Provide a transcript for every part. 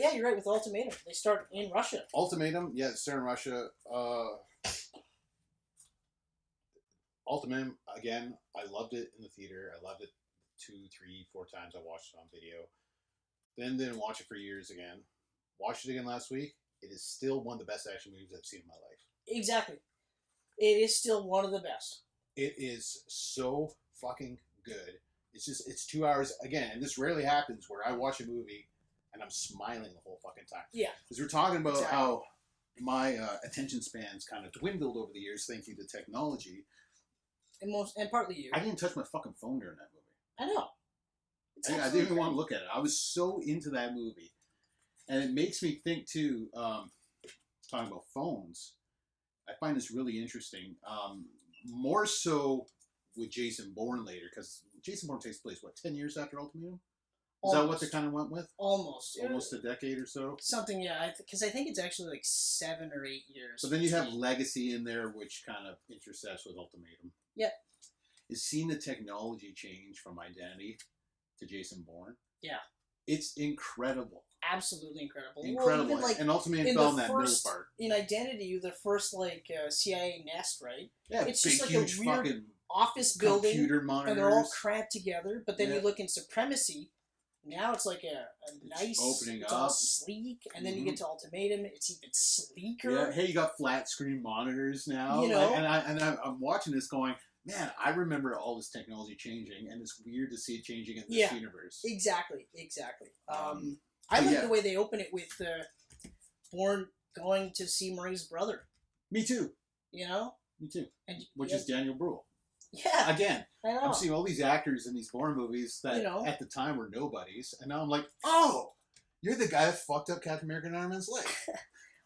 yeah, you're right with Ultimatum. They start in Russia. Ultimatum, yeah, it's set in Russia. Ultimatum, again, I loved it in the theater. I loved it 2, 3, 4 times. I watched it on video. Then didn't watch it for years again. Watched it again last week. It is still one of the best action movies I've seen in my life. Exactly. It is still one of the best. It is so fucking good. It's 2 hours. Again, and this rarely happens where I watch a movie and I'm smiling the whole fucking time. Yeah. Because we're talking about how my attention span's kind of dwindled over the years thanks to technology. And partly you. I didn't touch my fucking phone during that movie. I know. I didn't even want to look at it. I was so into that movie. And it makes me think, too, talking about phones, I find this really interesting. More so with Jason Bourne later, because Jason Bourne takes place, 10 years after Ultimatum? Is that what they kind of went with? Almost. Almost a decade or so? Something, yeah. Because I think it's actually like 7 or 8 years. But then you have Legacy in there, which kind of intersects with Ultimatum. Yeah. Is seeing the technology change from Identity to Jason Bourne. Yeah. It's incredible. Absolutely incredible. Incredible. Well, and Ultimatum fell in that middle part. In Identity, the first CIA nest, right? Yeah, it's big, just like huge a weird fucking office building. Computer monitors. And they're all cramped together. But then you look in Supremacy. Now it's like a nice, opening all sleek, and then you get to Ultimatum, it's even sleeker. Yeah, hey, you got flat screen monitors now. You know? I'm watching this going, man, I remember all this technology changing, and it's weird to see it changing in this universe. Exactly. I like the way they open it with Bourne going to see Marie's brother. Me too. You know? Me too. Which is Daniel Bruhl. Yeah. Again, I know. I'm seeing all these actors in these Bourne movies that at the time were nobodies, and now I'm like, oh, you're the guy that fucked up Captain America and Iron Man's leg.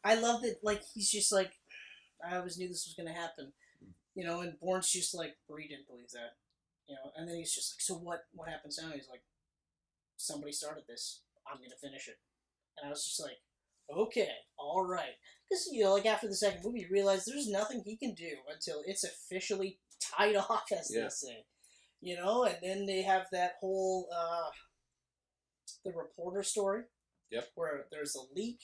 I love that, like, he's just like, I always knew this was going to happen. You know, and Bourne's just like, Bree didn't believe that. You know, and then he's just like, so what happens now? He's like, somebody started this. I'm going to finish it. And I was just like, okay, all right. Because, you know, like, after the second movie, you realize there's nothing he can do until it's officially tied off, as they say. You know, and then they have that whole, the reporter story. Yep. Where there's a leak.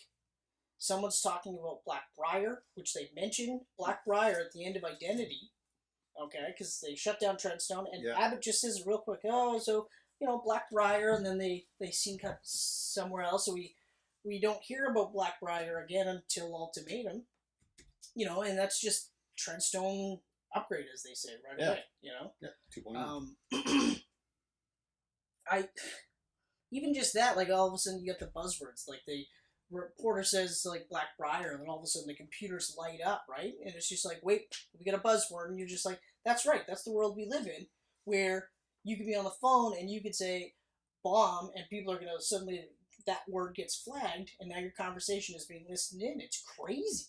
Someone's talking about Blackbriar, which they mention Blackbriar at the end of Identity. Okay, because they shut down Treadstone, and Abbott just says real quick, oh, so, you know, Blackbriar, and then they seem cut somewhere else, so we don't hear about Blackbriar again until Ultimatum. You know, and that's just Treadstone upgrade, as they say, right away, you know? Yeah, 2.0. Even just that, like, all of a sudden you get the buzzwords, like, the reporter says, like, Blackbriar, and then all of a sudden the computers light up, right? And it's just like, wait, we get a buzzword, and you're just like, that's right, that's the world we live in, where you could be on the phone, and you could say, bomb, and people are going to suddenly, that word gets flagged, and now your conversation is being listened in. It's crazy.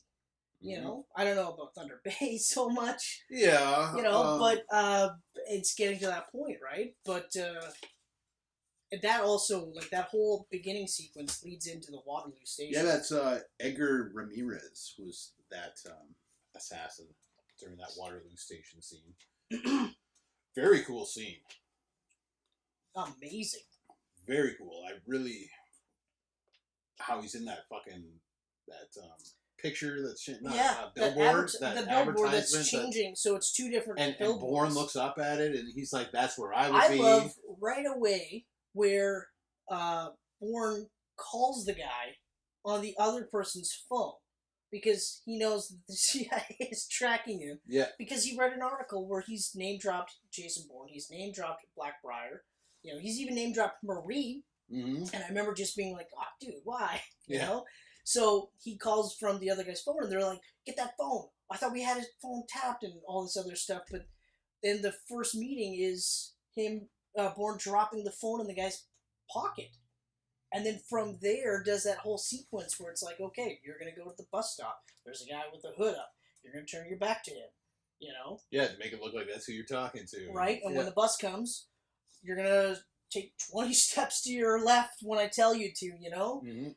You know, I don't know about Thunder Bay so much. Yeah. You know, but it's getting to that point, right? But that also, like, that whole beginning sequence leads into the Waterloo Station. Yeah, that's Edgar Ramirez was that assassin during that Waterloo Station scene. Very cool scene. Amazing. Very cool. I really... How he's in that fucking... picture that's billboard, the billboard that's changing, so it's two different billboards. And Bourne looks up at it, and he's like, "That's where I would be." I love right away where Bourne calls the guy on the other person's phone because he knows that the CIA is tracking him. Yeah. Because he read an article where he's name dropped Jason Bourne, he's name dropped Blackbriar, you know, he's even name dropped Marie, and I remember just being like, "Oh, dude, why?" You know. So he calls from the other guy's phone, and they're like, "Get that phone! I thought we had his phone tapped," and all this other stuff. But then the first meeting is him, Bourne dropping the phone in the guy's pocket, and then from there does that whole sequence where it's like, okay, you're gonna go to the bus stop. There's a guy with the hood up. You're gonna turn your back to him. You know? Yeah, to make it look like that's who you're talking to. Right, and when the bus comes, you're gonna take 20 steps to your left when I tell you to. You know? Mm-hmm.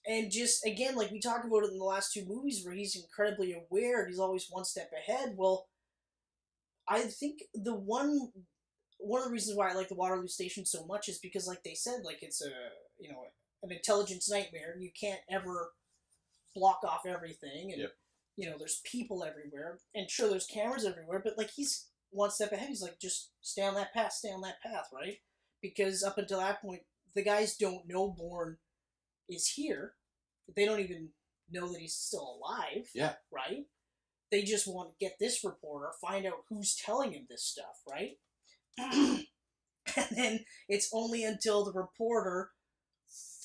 And just, again, like we talked about it in the last two movies where he's incredibly aware and he's always one step ahead. Well, I think one of the reasons why I like the Waterloo Station so much is because, like they said, like it's a, you know, an intelligence nightmare. You can't ever block off everything, and you know, there's people everywhere, and sure, there's cameras everywhere, but like he's one step ahead. He's like, just stay on that path, right? Because up until that point, the guys don't know Bourne is here. They don't even know that he's still alive. Yeah. Right? They just want to get this reporter, find out who's telling him this stuff, right? And then it's only until the reporter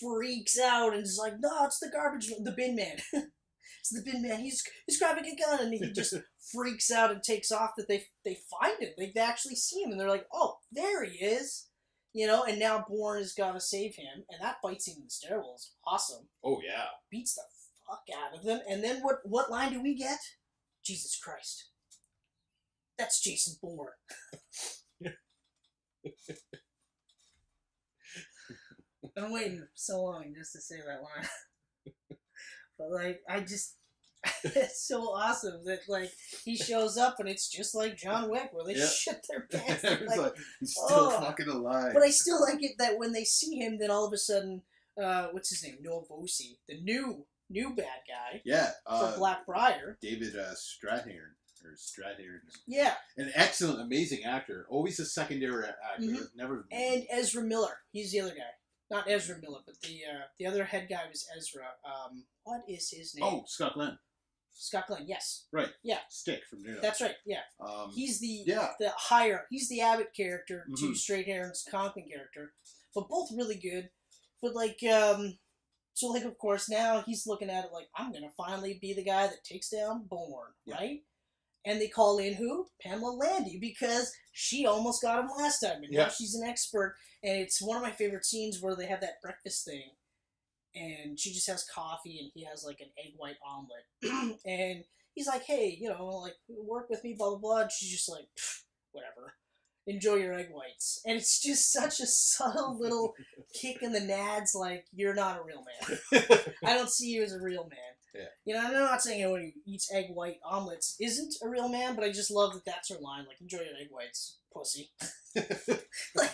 freaks out and is like, no, it's the bin man. It's the bin man. He's grabbing a gun, and he just freaks out and takes off that they find him. They actually see him, and they're like, oh, there he is. You know, and now Bourne has got to save him, and that fight scene in the stairwell is awesome. Oh, yeah. Beats the fuck out of them, and then what line do we get? Jesus Christ. That's Jason Bourne. I'm waiting so long just to say that line. But, like, it's so awesome that, like, he shows up and it's just like John Wick where they shit their pants. Like, he's still fucking alive. But I still like it that when they see him, then all of a sudden, what's his name? Noah Vosi, the new bad guy. Yeah. For Blackbriar. David Strathairn. Yeah. An excellent, amazing actor. Always a secondary actor. Mm-hmm. Never. And Ezra Miller. He's the other guy. Not Ezra Miller, but the other head guy was Ezra. What is his name? Oh, Scott Glenn. Scott Glenn, yes. Right. Yeah. Stick from Juno. That's right, yeah. He's the he's the Abbott character to Straight Aaron's Conklin character. But both really good. But like, so like of course now he's looking at it like, I'm gonna finally be the guy that takes down Bourne, right? And they call in who? Pamela Landy, because she almost got him last time. And now she's an expert. And it's one of my favorite scenes where they have that breakfast thing. And she just has coffee and he has like an egg white omelet. And he's like, hey, you know, like, work with me, blah, blah, blah. And she's just like, whatever. Enjoy your egg whites. And it's just such a subtle little kick in the nads, like, you're not a real man. I don't see you as a real man. Yeah. You know, I'm not saying anyone who eats egg white omelets isn't a real man, but I just love that that's her line. Like, enjoy your egg whites, pussy. Like,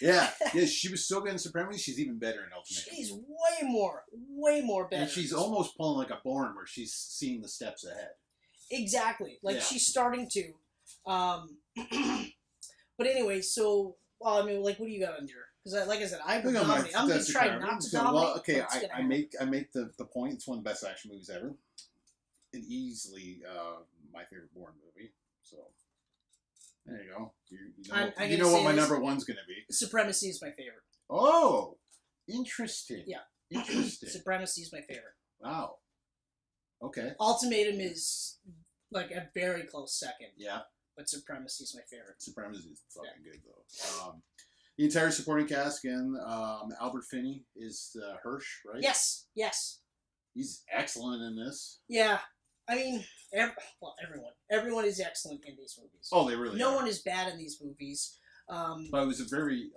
yeah, she was so good in Supremacy. She's even better in Ultimatum. She's way more better. And she's almost pulling like a Bourne, where she's seeing the steps ahead. Exactly. Like, she's starting to. But anyway, so, well, I mean, like, what do you got on your... Because, like I said, I'm going to try not to dominate. Well, okay, I make the point. It's one of the best action movies ever. And easily my favorite Bourne movie. So, there you go. You know what my number one's going to be. Supremacy is my favorite. Oh, interesting. Yeah. Interesting. Supremacy is my favorite. Wow. Okay. Ultimatum is, like, a very close second. Yeah. But Supremacy is my favorite. Supremacy is fucking good, though. The entire supporting cast, again, Albert Finney is Hirsch, right? Yes. He's excellent in this. Yeah. I mean, everyone. Everyone is excellent in these movies. Oh, they really are. No one is bad in these movies. But it was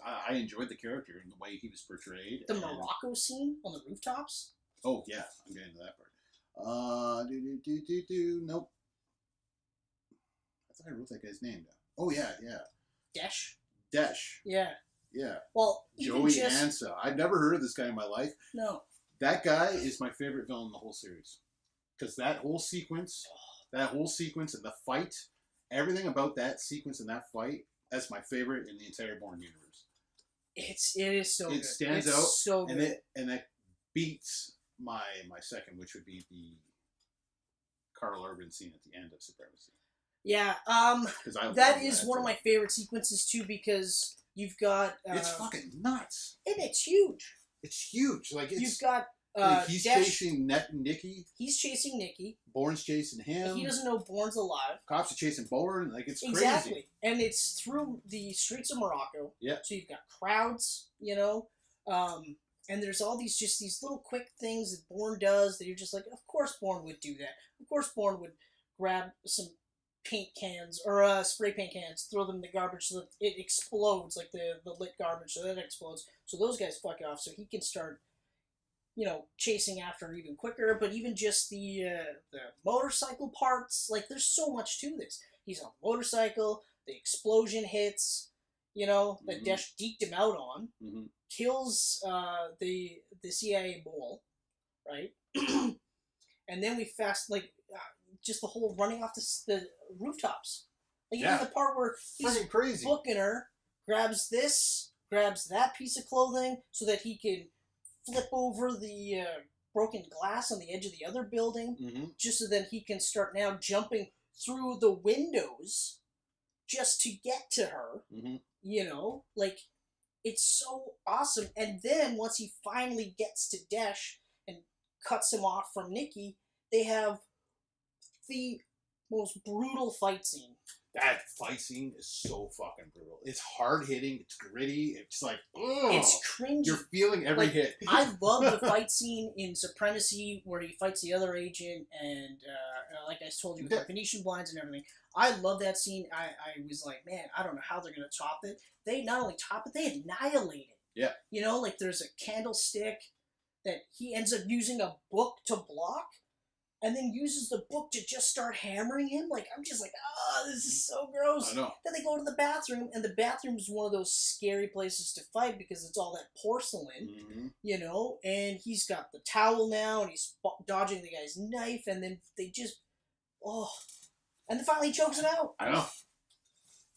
I enjoyed the character and the way he was portrayed. The Morocco scene on the rooftops? Oh, yeah. I'm getting to that part. Nope. I thought I wrote that guy's name down. Oh, yeah. Desh. Yeah. Yeah. Well, Joey Ansa. I've never heard of this guy in my life. No. That guy is my favorite villain in the whole series. Because that whole sequence and the fight, everything about that sequence and that fight, that's my favorite in the entire Bourne universe. It is so good. It stands out. So good. And that beats my second, which would be the Carl Urban scene at the end of Supremacy. Yeah, that is one of my favorite sequences too, because you've got it's fucking nuts, and it's huge. It's huge. Like you've got he's chasing Nikki. He's chasing Nikki. Bourne's chasing him. He doesn't know Bourne's alive. Cops are chasing Bourne. Like it's exactly. crazy. And it's through the streets of Morocco. Yeah. So you've got crowds, you know, and there's all these little quick things that Bourne does that you're just like, of course Bourne would do that. Of course Bourne would grab some paint cans or spray paint cans, throw them in the garbage so that it explodes, like the lit garbage, so that it explodes. So those guys fuck off, so he can start, you know, chasing after even quicker. But even just the motorcycle parts, like there's so much to this. He's on a motorcycle, the explosion hits, you know, that Desh deked him out on, kills the CIA mole, right? And then we just the whole running off the rooftops. Like even the part where he's crazy. booking her, grabs that piece of clothing so that he can flip over the broken glass on the edge of the other building, just so that he can start now jumping through the windows just to get to her. You know, like, it's so awesome. And then once he finally gets to Desh and cuts him off from Nikki, they have the most brutal fight scene. That fight scene is so fucking brutal. It's hard hitting. It's gritty. It's like, ugh. It's cringy. You're feeling every hit. I love the fight scene in Supremacy where he fights the other agent, and like I told you, with the Venetian blinds and everything. I love that scene. I was like, man, I don't know how they're gonna top it. They not only top it, they annihilate it. Yeah. You know, like there's a candlestick that he ends up using a book to block, and then uses the book to just start hammering him. Like, I'm just like, this is so gross. I know. Then they go to the bathroom, and the bathroom is one of those scary places to fight because it's all that porcelain, you know? And he's got the towel now, and he's dodging the guy's knife, and then they just, and then finally he chokes him out. I know.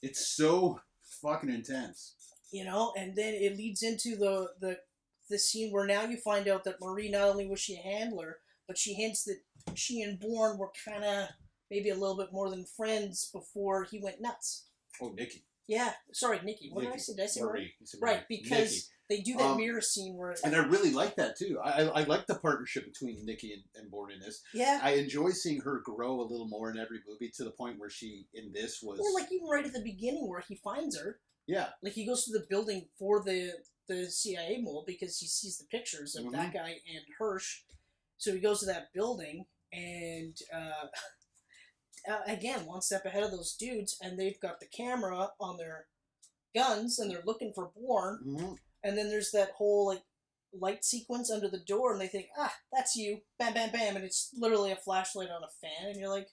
It's so fucking intense. You know, and then it leads into the scene where now you find out that Marie, not only was she a handler, but she hints that she and Bourne were kind of maybe a little bit more than friends before he went nuts. Oh, Nikki. Yeah, sorry, Nikki. What did I say? Did I say Marie? Right, because Nikki. They do that mirror scene where... And I really like that, too. I like the partnership between Nikki and Bourne in this. Yeah. I enjoy seeing her grow a little more in every movie to the point where she, in this, was... Or like even right at the beginning where he finds her. Yeah. Like he goes to the building for the CIA mole because he sees the pictures of that guy and Hirsch. So he goes to that building and... again, one step ahead of those dudes, and they've got the camera on their guns, and they're looking for Bourne, and then there's that whole, like, light sequence under the door, and they think, that's you, bam, bam, bam, and it's literally a flashlight on a fan, and you're like,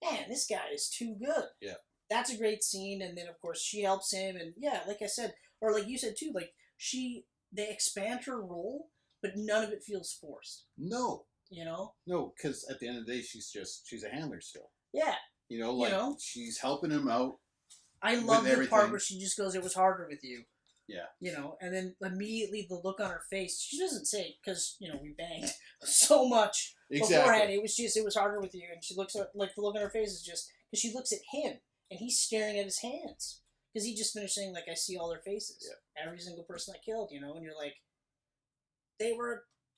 man, this guy is too good. Yeah. That's a great scene, and then, of course, she helps him, and yeah, like I said, or like you said, too, like, they expand her role, but none of it feels forced. No. You know? No, because at the end of the day, she's a handler still. Yeah. You know, like, she's helping him out. I love the part where she just goes, it was harder with you. Yeah. You know, and then immediately the look on her face, she doesn't say it because, you know, we banged so much beforehand. It was harder with you. And she looks at, like, the look on her face is just, because she looks at him and he's staring at his hands. Because he just finished saying, like, I see all their faces. Yeah. Every single person I killed, you know, and you're like,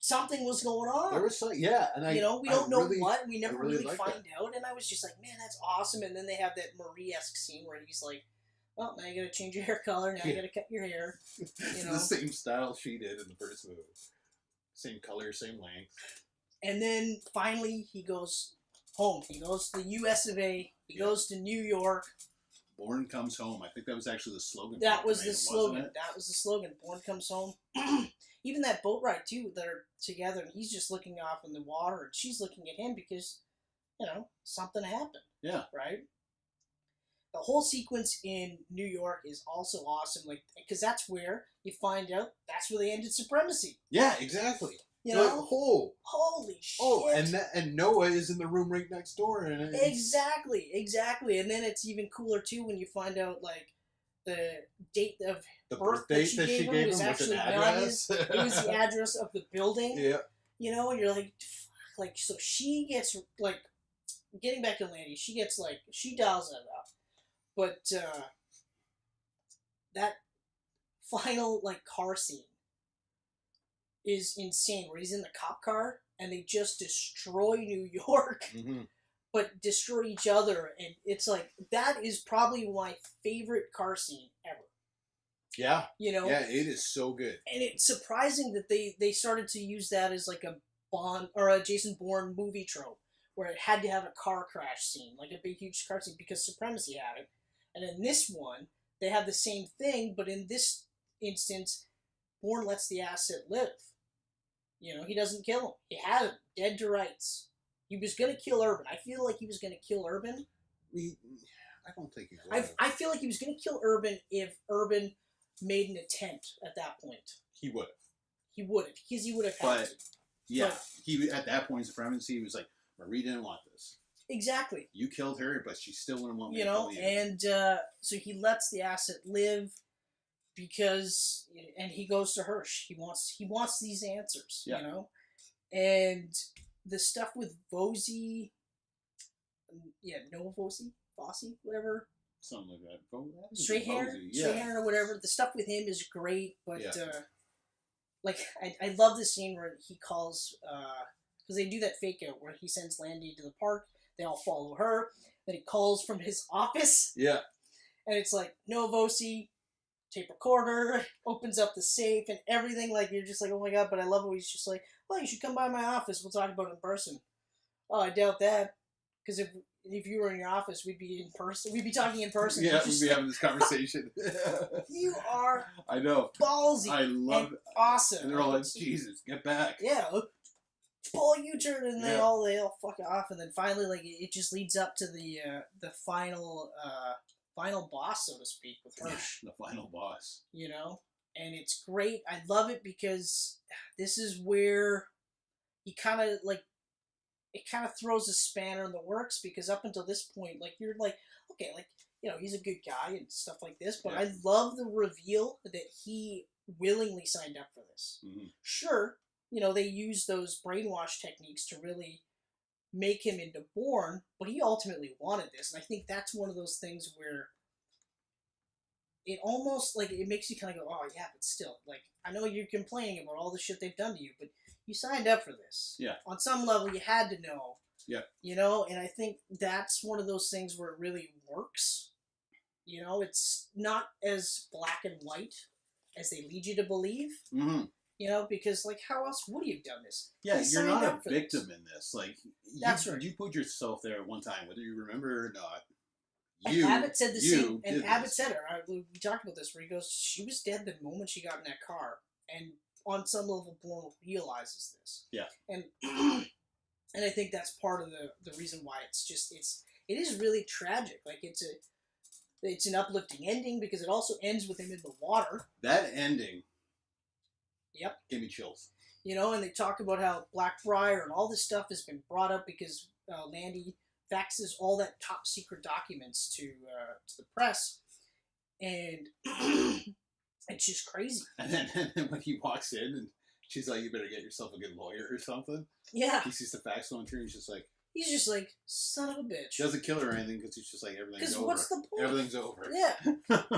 something was going on. There was something, yeah. And we don't know what. We never really find out. And I was just like, man, that's awesome. And then they have that Marie-esque scene where he's like, well, now you gotta change your hair color. Now you gotta cut your hair. It's the same style she did in the first movie. Same color, same length. And then finally he goes home. He goes to the US of A. He goes to New York. Bourne comes home. I think that was actually the slogan. That was the slogan. That was the slogan. Bourne comes home. Even that boat ride, too, they're together, and he's just looking off in the water, and she's looking at him because, you know, something happened. Yeah. Right? The whole sequence in New York is also awesome, like, because that's where you find out that's where they ended Supremacy. Yeah, exactly. You know? Like, holy shit. Oh, and Noah is in the room right next door. And exactly. And then it's even cooler, too, when you find out, like, the date of the birth date that she gave him was actually not his. It was the address of the building. Yeah. You know, and you're like, fuck, like, so she gets, like, getting back to Landy, she gets, like, she dials that up. But, that final, like, car scene is insane, where he's in the cop car, and they just destroy New York. But destroy each other, and it's like, that is probably my favorite car scene ever. Yeah. You know? Yeah, it is so good. And it's surprising that they started to use that as like a Bond, or a Jason Bourne movie trope, where it had to have a car crash scene, like a big, huge car scene, because Supremacy had it. And in this one, they have the same thing, but in this instance, Bourne lets the asset live. You know, he doesn't kill him. He had him, dead to rights. He was going to kill Urban. I feel like he was going to kill Urban. I don't think he would. I feel like he was going to kill Urban if Urban made an attempt at that point. He would have. He would have, because he would have had to. Yeah, he at that point, supremacy, he was like, Marie didn't want this. Exactly. You killed her, but she still wouldn't want me to know, kill you. And so he lets the asset live because, and he goes to Hirsch. He wants these answers, you know? And the stuff with Vosey, Fossey, whatever. Something like that. Straight hair or whatever. The stuff with him is great, but like I love the scene where he calls because they do that fake out where he sends Landy to the park. They all follow her. Then he calls from his office. Yeah. And it's like, no, Vosey, tape recorder, opens up the safe and everything. Like, you're just like, oh my God. But I love it. He's just like, well, you should come by my office. We'll talk about it in person. Oh, I doubt that. Because if you were in your office, we'd be in person. We'd be talking in person. Yeah, we'd be having this conversation. You are I know. Ballsy. I love it. Awesome. And they're all like, Jesus, get back. Yeah. Pull a U-turn, and they all fuck off, and then finally, like, it just leads up to the final boss, so to speak, with Hirsch. The final boss. You know, and it's great. I love it because this is where he kind of it kind of throws a spanner in the works, because up until this point, like, you're like, okay, like, you know, he's a good guy and stuff like this, but I love the reveal that he willingly signed up for this. Mm-hmm. Sure. You know, they use those brainwash techniques to really make him into Bourne, but he ultimately wanted this. And I think that's one of those things where it almost, like, it makes you kind of go, oh, yeah, but still, like, I know you're complaining about all the shit they've done to you, but you signed up for this. Yeah. On some level, you had to know. Yeah. You know, and I think that's one of those things where it really works. You know, it's not as black and white as they lead you to believe. Mm-hmm. You know, because, like, how else would you have done this? Yeah, you're not a victim in this. Like, that's right. You put yourself there at one time, whether you remember or not. And Abbott said the same. And Abbott said it. We talked about this, where he goes, she was dead the moment she got in that car. And on some level, Bourne realizes this. Yeah. And I think that's part of the reason why it is really tragic. Like, it's an uplifting ending, because it also ends with him in the water. That ending. Yep. Give me chills. You know, and they talk about how Blackbriar and all this stuff has been brought up because Landy faxes all that top secret documents to the press, and it's just crazy. And then when he walks in and she's like, "You better get yourself a good lawyer or something." Yeah. He sees the fax going through, and he's just like, son of a bitch. Doesn't kill her or anything, because he's just like, everything's over. What's the point? Everything's over. Yeah.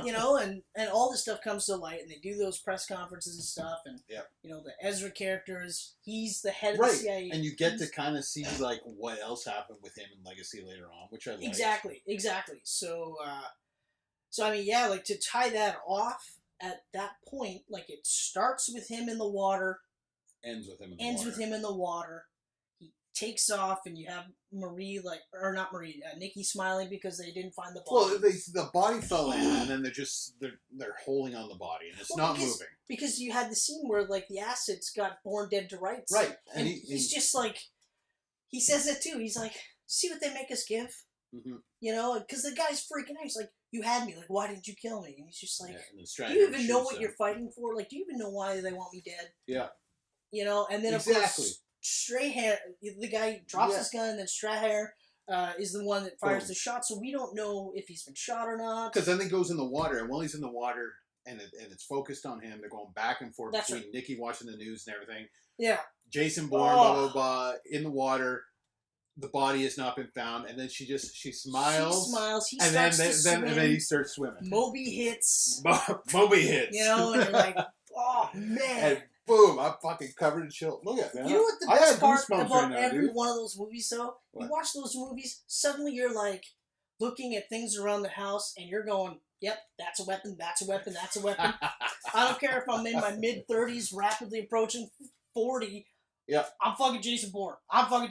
You know, and all this stuff comes to light, and they do those press conferences and stuff, and, you know, the Ezra character he's the head of the CIA. And you get to kind of see, like, what else happened with him in Legacy later on, which I like. Exactly. So, I mean, yeah, like, to tie that off at that point, like, it starts with him in the water. Ends with him in the water. Takes off, and you have Marie, Nikki smiling because they didn't find the body. Well, the body fell in, and then they're holding on the body, and it's not moving. Because you had the scene where, like, the assets got Bourne dead to rights. Right. And he's just like, he says it too. He's like, see what they make us give? Mm-hmm. You know, because the guy's freaking out. He's like, you had me. Like, why didn't you kill me? And he's just like, do you even know what you're fighting for? Like, do you even know why they want me dead? Yeah. You know, and then of course, Straight Hair, the guy drops his gun, and then Straight Hair is the one that fires the shot, so we don't know if he's been shot or not. Because then he goes in the water, and while he's in the water, and it's focused on him, they're going back and forth between Nikki watching the news and everything. Yeah. Jason Bourne, blah, blah, blah, in the water. The body has not been found, and then she smiles. He and starts to swim. And then he starts swimming. Moby hits. You know, and you're like, oh, man. And boom, I'm fucking covered in chill. Look at that. You know what the best part about every one of those movies, though? What? You watch those movies, suddenly you're, like, looking at things around the house, and you're going, yep, that's a weapon, that's a weapon, that's a weapon. I don't care if I'm in my mid-30s, rapidly approaching 40. Yeah. I'm fucking Jason Bourne. Fuck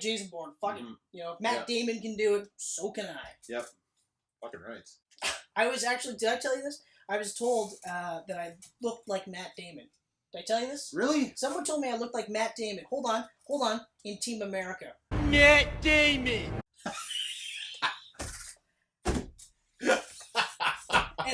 it. You know, if Matt Damon can do it, so can I. Yep. Fucking right. I was actually, did I tell you this? I was told that I looked like Matt Damon. Did I tell you this? Really? Someone told me I looked like Matt Damon. Hold on. In Team America. Matt Damon!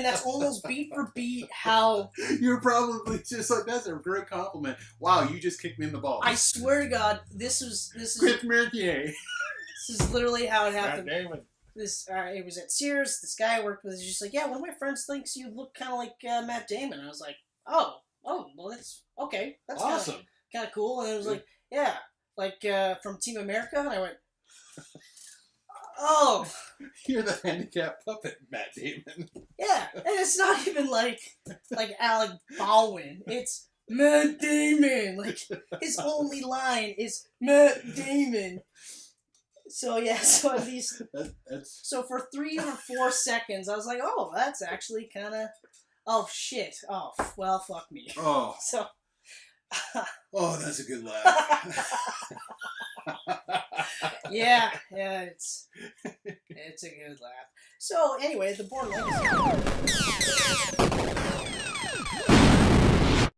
and that's almost beat for beat how... You're probably just like, that's a great compliment. Wow, you just kicked me in the balls. I swear to God, this is Chris Mertier. This is literally how it happened. It was at Sears. This guy I worked with is just like, yeah, one of my friends thinks you look kind of like Matt Damon. I was like, oh, well, that's okay. That's awesome. Kind of cool. And it was like, yeah, like from Team America. And I went, oh, you're the handicapped puppet, Matt Damon. Yeah, and it's not even like Alec Baldwin. It's Matt Damon. Like his only line is Matt Damon. So yeah, so at least so for 3 or 4 seconds, I was like, oh, that's actually kind of, oh shit, oh well, fuck me. Oh, so. Oh, that's a good laugh. yeah, it's a good laugh. So anyway, the Bourne Legacy.